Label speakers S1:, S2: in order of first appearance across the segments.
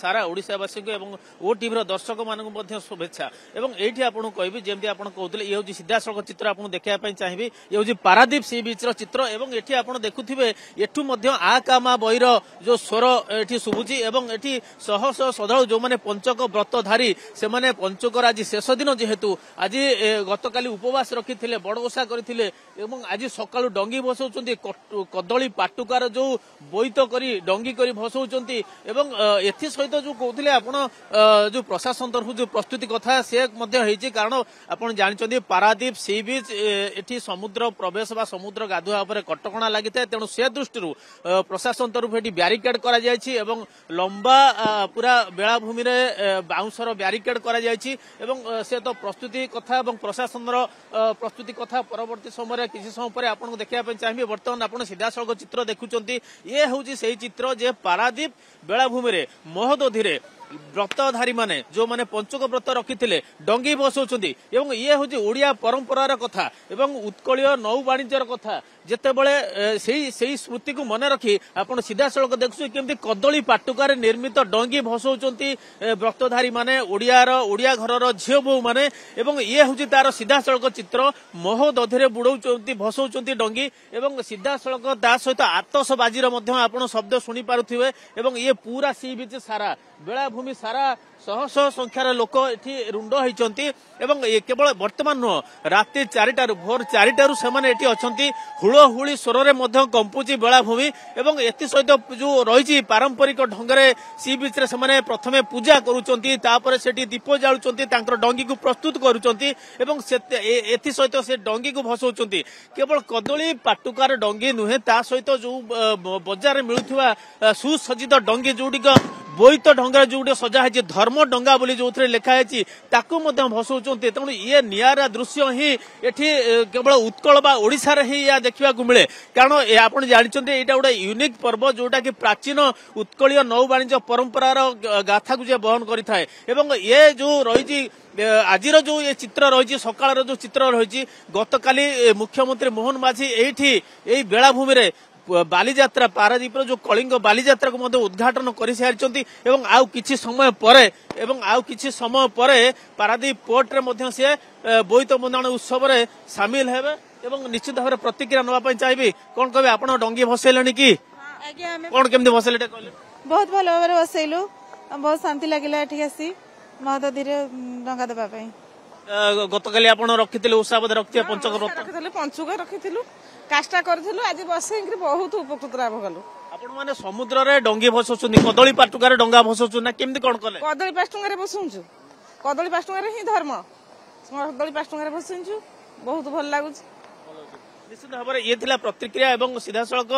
S1: सारा ओडिशावासी ओ टीवी दर्शक मानक शुभेच्छा। ये आपको कहबी जमी आप कहते ये हूँ सीधा सड़क चित्र आपको देखापी चाहिए। ये हूँ पारादीप सी बीच चित्र और ये आप देखुवे एठू आ कामा बईर जो स्वर ये शुभुची ये शह शह श्रद्धा जो मैंने पंचक व्रतधारी से पंचकर आज शेष दिन जेहेतु आज गतकाली उपवास रखी बड़ ओषा करते आज सका डंगी भसौं कदली पाटुकार जो बोईत करी डंगी करी भसौं सहित जो कहते आप जो प्रशासन तरफ जो प्रस्तुति कथा से कारण आप जानते पारादीप सी बीच एटी समुद्र प्रवेश व समुद्र गाधुआ कटकणा लगी था तेणु से दृष्टि प्रशासन तरफ ये ब्यारिकेड कर लंबा पूरा बेलाभूमि बाउंसर ब्यारिकेड कर से तो प्रस्तुति कथा प्रशासन प्रस्तुति कथा परवर्ती समय किसी समय पर आपको देखा चाहिए। बर्तमान आप सीधा सड़क चित्र देखुंत ये हूँ से चित्र जे पारादीप बेलाभूमि महोदधि व्रतधारी माने जो माने पंचक व्रत रखी डंगी बसौं ये हूँ ओडिया परंपरार कथा एवं उत्कलीय नौ वाणिज्यर कथा जिते बड़े से स्मृति को मन रखी आप सीधा सड़क देखु केमती कदली पाटुकार निर्मित डंगी भसौं व्रतधारी माने ओडिया घर झील बो माने ये हूँ तार सीधा सड़क चित्र महोदधि बुड़ौं भसौं डंगी एवं सीधा सड़क ता सहित आतसबाजी आप शब्द शुणी पारुथिबे ये पूरा सी बीच सारा बेलाभूमि सारा शह शह संख्यार लोक ये रुंड होती केवल वर्तमान नुह राति 4टार भोर 4टार से अच्छा हुलहुली स्वर में कंपुची बेलाभूमि सहित जो रही पारंपरिक ढंगे सी बीच से प्रथमे पूजा करुँच दीप जालुंट डंगी को प्रस्तुत करुँच सहित से डंगी को भसौं केवल कदली पाटुकार डंगी नुहे ता सहित जो बजार मिलुवा सुसज्जित डंगी जोड़िक बोईत ढंग जो सजा है धर्म डंगा बोली जो लिखाई भसौं तेणु ये निरा दृश्य ही एठी केवल उत्कल बा ओडिशा रे ही या देखा मिले कारण आप जानते यहाँ गोटे यूनिक पर्व जोटा कि प्राचीन उत्कलीय नौ वाणिज्य परंपरार गाथा को बहन करें ये जो रही आज जो ये चित्र रही सकाल जो चित्र रही गतकाली मुख्यमंत्री मोहन माझी यही बेलाभूमि बालीजात्रा पारादीप जो कलिंग बालीजात्रा को उद्घाटन कर सारी आउ किछि समय पर पारादीप पोर्ट रे से बोईत बंधाण उत्सव सामिल हेबे निश्चित भाव प्रतिक्रिया नापी चाहिए। कौन कहे आप डंगी भसैले कि कौन केमती भसैले कहले?
S2: बहुत भल भाव भसैलु बहुत शांति लगिला एठी आसी महोदधि डंगा देवाई।
S1: गतकाली आप रखी उषाबद रखिए
S2: पंचक रखी काष्टा करूँ आज बसई बहुत उपकृत लाभ कलु।
S1: आपण माने समुद्र रे डंगी भसौं कदली पाटुकार डंगा भसौं ना केमती कौन कले?
S2: कदली 5 टंका भसौं कदली 5 टंका ही धर्म कदली 5 टंका भसौं बहुत भल लगुच।
S1: निश्चित भाव में ये प्रतिक्रिया एवं सीधा सड़क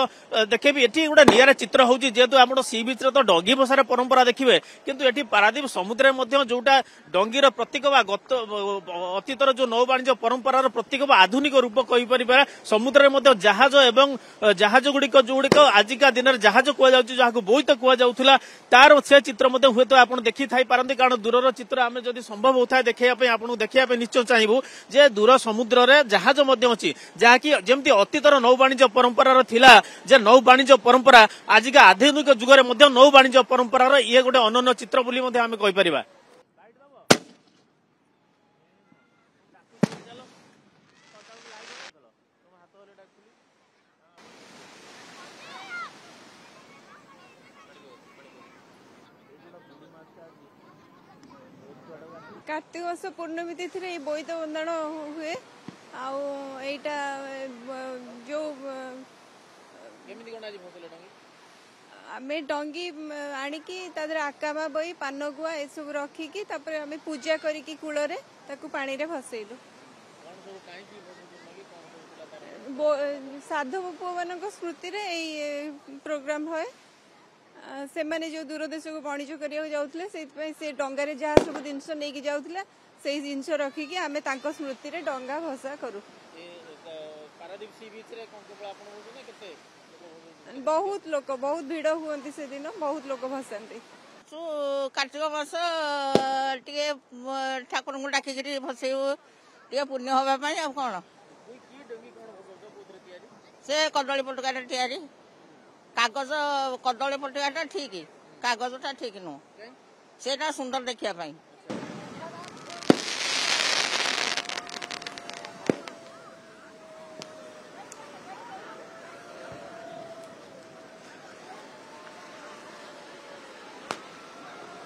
S1: देखे ये गोटे निरा चित्र हूँ जेहेतु आप सी बीच तो डंगी भसार परंपरा देखिए किंतु ये पारादीप समुद्र जोटा डंगीर प्रतीक अतीतर जो नौ वाणिज्य परंपरार प्रतीक आधुनिक रूप कहीपर समुद्र में जहाज एवं जहाज गुड़िक जोड़िक आजिका दिन में जहाज कह बोईत कहुला तार से चित्र हुए तो आप देखी थी पारती कारण दूर चित्र आम जब संभव होता है देखापी आपको देखापी निश्चय चाहबू जे दूर समुद्र में जहाज अच्छी जहाँकि जमती अतीतर नौ वाणिज्य परंपरार थिला जे नौ वाणिज्य परंपरा आजिका आधुनिक जुगरे नौ वाणिज्य परंपरार ये गोटे अनन्य चित्र बोली आम कहीपर।
S2: कार्तिक मास पूर्णमी तिथि बोईत बंधन हुए आईटा जो आम डंगी आणिकी आकामा बई पान गुआ ये सब रखिकी आम पूजा करिकी कूल पानी रे भसैलु। साधु पुओ मान स्मृति रे प्रोग्राम हुए से माने जो दूर देश को वाणिज्य करने से डंगारे जहाँ सब जिनस नहीं जाऊला से जिनस रखिकी आम स्मृति रे डंगा भसा करू। बहुत लोक बहुत भिड़ हुए से दिन बहुत लोक भसाती
S3: कार्तिक मास टे ठाकुर को डाकिक भसैबू पुण्य हाँपाई आ कौन से कदली पटुकार या कागज कदली पटुकार ठीक କାଗଜଟା ଠିକ ନୁହଁ, ସେଇଟା ସୁନ୍ଦର ଦେଖିବା ପାଇଁ।